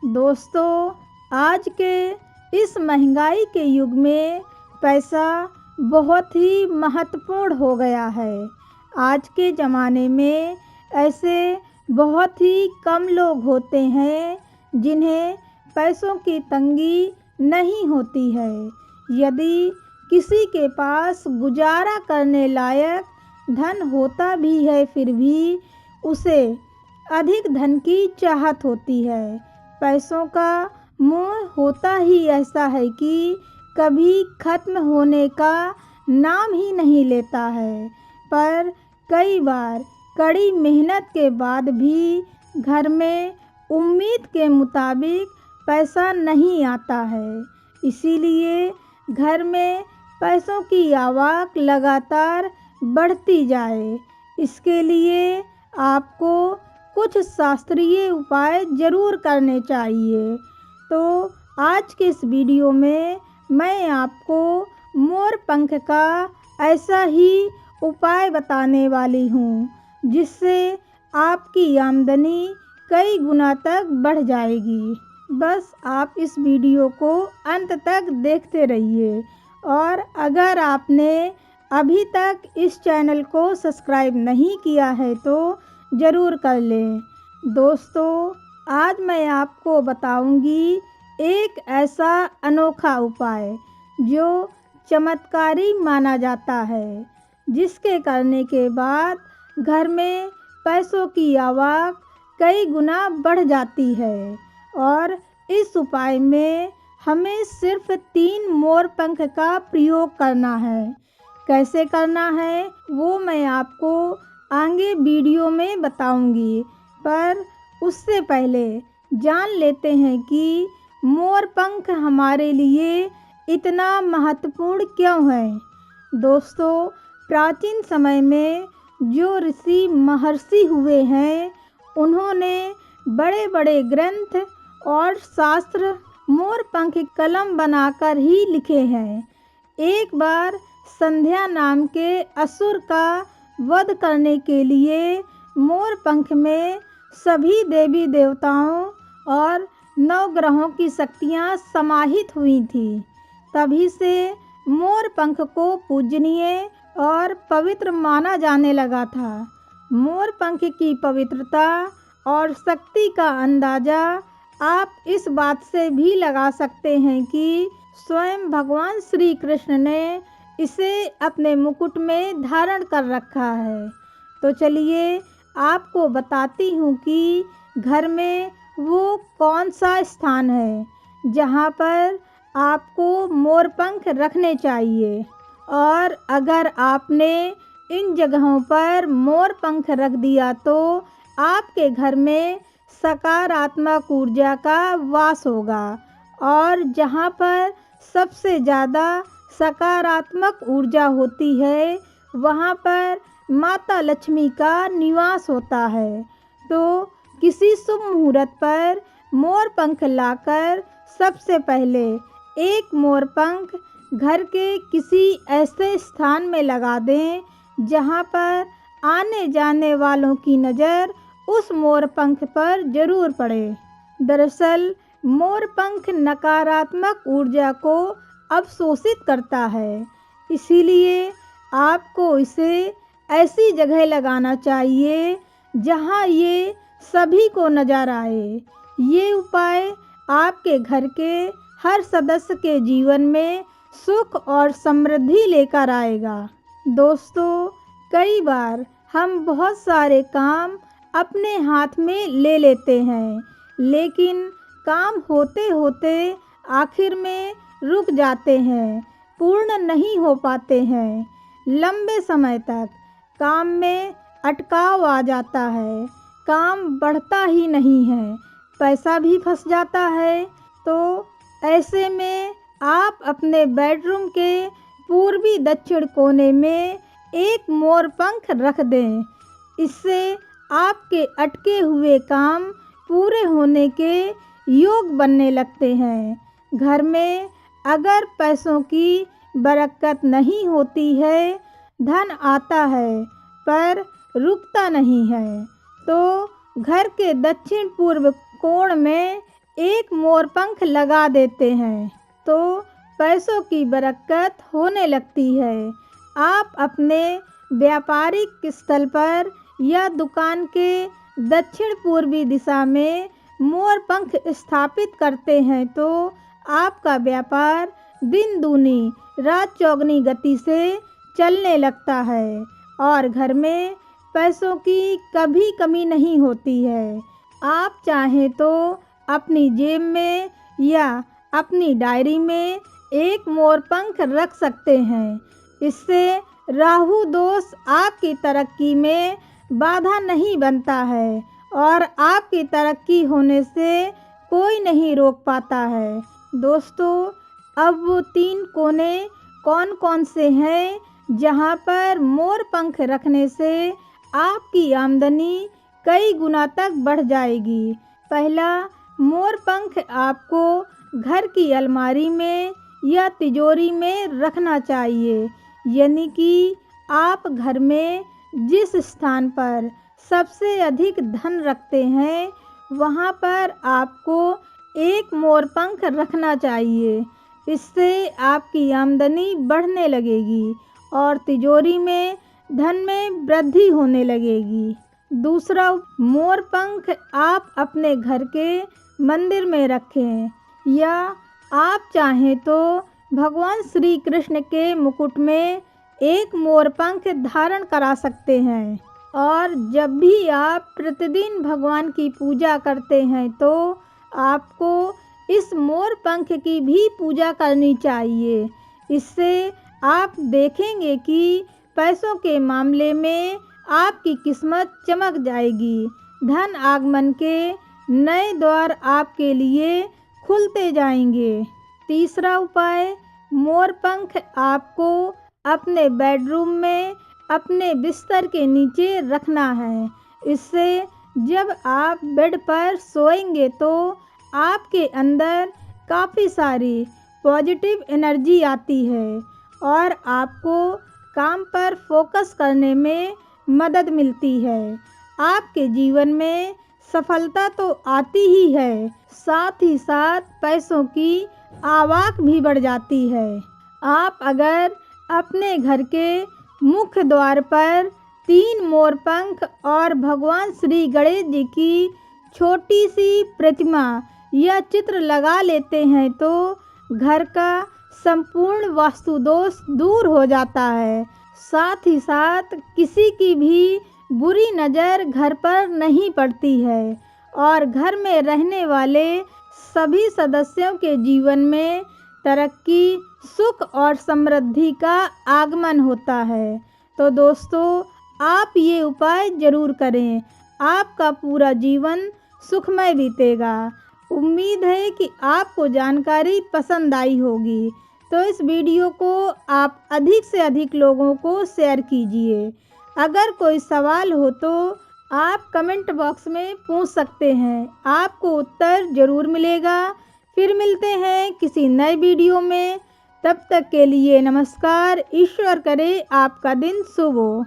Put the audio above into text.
दोस्तों, आज के इस महंगाई के युग में पैसा बहुत ही महत्वपूर्ण हो गया है। आज के ज़माने में ऐसे बहुत ही कम लोग होते हैं जिन्हें पैसों की तंगी नहीं होती है। यदि किसी के पास गुजारा करने लायक धन होता भी है, फिर भी उसे अधिक धन की चाहत होती है। पैसों का मोह होता ही ऐसा है कि कभी खत्म होने का नाम ही नहीं लेता है। पर कई बार कड़ी मेहनत के बाद भी घर में उम्मीद के मुताबिक पैसा नहीं आता है। इसीलिए घर में पैसों की आवक लगातार बढ़ती जाए, इसके लिए आपको कुछ शास्त्रीय उपाय ज़रूर करने चाहिए। तो आज के इस वीडियो में मैं आपको मोर पंख का ऐसा ही उपाय बताने वाली हूँ, जिससे आपकी आमदनी कई गुना तक बढ़ जाएगी। बस आप इस वीडियो को अंत तक देखते रहिए। और अगर आपने अभी तक इस चैनल को सब्सक्राइब नहीं किया है तो ज़रूर कर लें। दोस्तों, आज मैं आपको बताऊंगी एक ऐसा अनोखा उपाय जो चमत्कारी माना जाता है, जिसके करने के बाद घर में पैसों की आवक कई गुना बढ़ जाती है। और इस उपाय में हमें सिर्फ 3 मोर पंख का प्रयोग करना है। कैसे करना है वो मैं आपको आगे वीडियो में बताऊंगी, पर उससे पहले जान लेते हैं कि मोर पंख हमारे लिए इतना महत्वपूर्ण क्यों है। दोस्तों, प्राचीन समय में जो ऋषि महर्षि हुए हैं, उन्होंने बड़े बड़े ग्रंथ और शास्त्र मोर पंख कलम बनाकर ही लिखे हैं। एक बार संध्या नाम के असुर का वध करने के लिए मोर पंख में सभी देवी देवताओं और 9 ग्रहों की शक्तियाँ समाहित हुई थीं। तभी से मोर पंख को पूजनीय और पवित्र माना जाने लगा था। मोर पंख की पवित्रता और शक्ति का अंदाज़ा आप इस बात से भी लगा सकते हैं कि स्वयं भगवान श्री कृष्ण ने इसे अपने मुकुट में धारण कर रखा है। तो चलिए आपको बताती हूँ कि घर में वो कौन सा स्थान है जहाँ पर आपको मोर पंख रखने चाहिए। और अगर आपने इन जगहों पर मोर पंख रख दिया तो आपके घर में सकारात्मक ऊर्जा का वास होगा। और जहाँ पर सबसे ज़्यादा सकारात्मक ऊर्जा होती है, वहाँ पर माता लक्ष्मी का निवास होता है। तो किसी शुभ मुहूर्त पर मोर पंख लाकर सबसे पहले एक मोर पंख घर के किसी ऐसे स्थान में लगा दें जहाँ पर आने जाने वालों की नज़र उस मोर पंख पर जरूर पड़े। दरअसल मोर पंख नकारात्मक ऊर्जा को अवशोषित करता है, इसीलिए आपको इसे ऐसी जगह लगाना चाहिए जहां ये सभी को नजर आए। ये उपाय आपके घर के हर सदस्य के जीवन में सुख और समृद्धि लेकर आएगा। दोस्तों, कई बार हम बहुत सारे काम अपने हाथ में ले लेते हैं, लेकिन काम होते होते आखिर में रुक जाते हैं, पूर्ण नहीं हो पाते हैं। लंबे समय तक काम में अटकाव आ जाता है, काम बढ़ता ही नहीं है, पैसा भी फंस जाता है। तो ऐसे में आप अपने बेडरूम के पूर्वी दक्षिण कोने में एक मोर पंख रख दें। इससे आपके अटके हुए काम पूरे होने के योग बनने लगते हैं। घर में अगर पैसों की बरकत नहीं होती है, धन आता है पर रुकता नहीं है, तो घर के दक्षिण पूर्व कोण में एक मोर पंख लगा देते हैं तो पैसों की बरकत होने लगती है। आप अपने व्यापारिक स्थल पर या दुकान के दक्षिण पूर्वी दिशा में मोर पंख स्थापित करते हैं तो आपका व्यापार दिन दूनी रात चौगनी गति से चलने लगता है और घर में पैसों की कभी कमी नहीं होती है। आप चाहें तो अपनी जेब में या अपनी डायरी में एक मोर पंख रख सकते हैं। इससे राहु दोष आपकी तरक्की में बाधा नहीं बनता है और आपकी तरक्की होने से कोई नहीं रोक पाता है। दोस्तों, अब वो 3 कोने कौन कौन से हैं जहाँ पर मोर पंख रखने से आपकी आमदनी कई गुना तक बढ़ जाएगी। पहला, मोर पंख आपको घर की अलमारी में या तिजोरी में रखना चाहिए। यानी कि आप घर में जिस स्थान पर सबसे अधिक धन रखते हैं वहाँ पर आपको एक मोर पंख रखना चाहिए। इससे आपकी आमदनी बढ़ने लगेगी और तिजोरी में धन में वृद्धि होने लगेगी। दूसरा, मोर पंख आप अपने घर के मंदिर में रखें या आप चाहें तो भगवान श्री कृष्ण के मुकुट में एक मोर पंख धारण करा सकते हैं। और जब भी आप प्रतिदिन भगवान की पूजा करते हैं तो आपको इस मोर पंख की भी पूजा करनी चाहिए। इससे आप देखेंगे कि पैसों के मामले में आपकी किस्मत चमक जाएगी। धन आगमन के नए द्वार आपके लिए खुलते जाएंगे। तीसरा उपाय, मोर पंख आपको अपने बेडरूम में अपने बिस्तर के नीचे रखना है। इससे जब आप बेड पर सोएंगे तो आपके अंदर काफ़ी सारी पॉजिटिव एनर्जी आती है और आपको काम पर फोकस करने में मदद मिलती है। आपके जीवन में सफलता तो आती ही है, साथ ही साथ पैसों की आवक भी बढ़ जाती है। आप अगर अपने घर के मुख्य द्वार पर 3 मोर पंख और भगवान श्री गणेश जी की छोटी सी प्रतिमा या चित्र लगा लेते हैं तो घर का संपूर्ण वास्तु दोष दूर हो जाता है। साथ ही साथ किसी की भी बुरी नज़र घर पर नहीं पड़ती है और घर में रहने वाले सभी सदस्यों के जीवन में तरक्की, सुख और समृद्धि का आगमन होता है। तो दोस्तों, आप ये उपाय ज़रूर करें, आपका पूरा जीवन सुखमय बीतेगा। उम्मीद है कि आपको जानकारी पसंद आई होगी। तो इस वीडियो को आप अधिक से अधिक लोगों को शेयर कीजिए। अगर कोई सवाल हो तो आप कमेंट बॉक्स में पूछ सकते हैं, आपको उत्तर ज़रूर मिलेगा। फिर मिलते हैं किसी नए वीडियो में। तब तक के लिए नमस्कार। ईश्वर करे आपका दिन शुभ हो।